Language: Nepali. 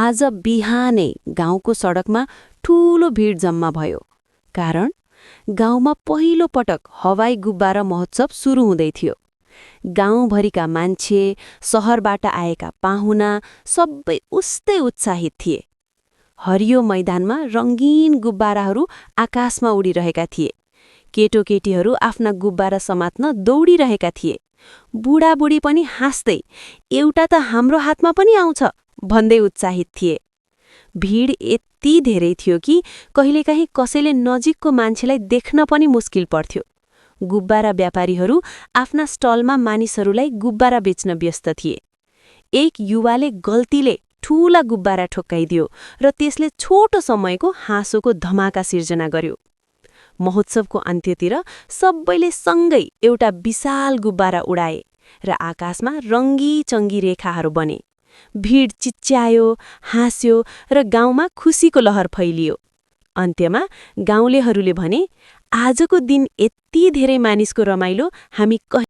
आज बिहानै गाउँको सडकमा ठूलो भिड जम्मा भयो। कारण गाउँमा पहिलो पटक हवाई गुब्बारा महोत्सव सुरु हुँदै थियो। गाउँभरिका मान्छे, शहरबाट आएका पाहुना सबै उस्तै उत्साहित थिए। हरियो मैदानमा रंगीन गुब्बाराहरू आकाशमा उडिरहेका थिए। केटोकेटीहरू आफ्ना गुब्बारा समात्न दौडिरहेका थिए। बुढाबुढी पनि हाँस्दै एउटा त हाम्रो हातमा पनि आउँछ भन्दै उत्साहित थिए। भिड यति धेरै थियो कि कहिलेकाहीँ कसैले नजिकको मान्छेलाई देख्न पनि मुस्किल पर्थ्यो। गुब्बारा व्यापारीहरू आफ्ना स्टलमा मानिसहरूलाई गुब्बारा बेच्न व्यस्त थिए। एक युवाले गल्तीले ठूला गुब्बारा ठोक्काइदियो र त्यसले छोटो समयको हाँसोको धमाका सिर्जना गर्यो। महोत्सवको अन्त्यतिर सबैले सँगै एउटा विशाल गुब्बारा उडाए र आकाशमा रङ्गी-चङ्गी रेखाहरू बने। भिड चिच्यायो, हाँस्यो र गाउँमा खुसीको लहर फैलियो। अन्त्यमा गाउँलेहरूले भने, आजको दिन यति धेरै मानिसको रमाइलो हामी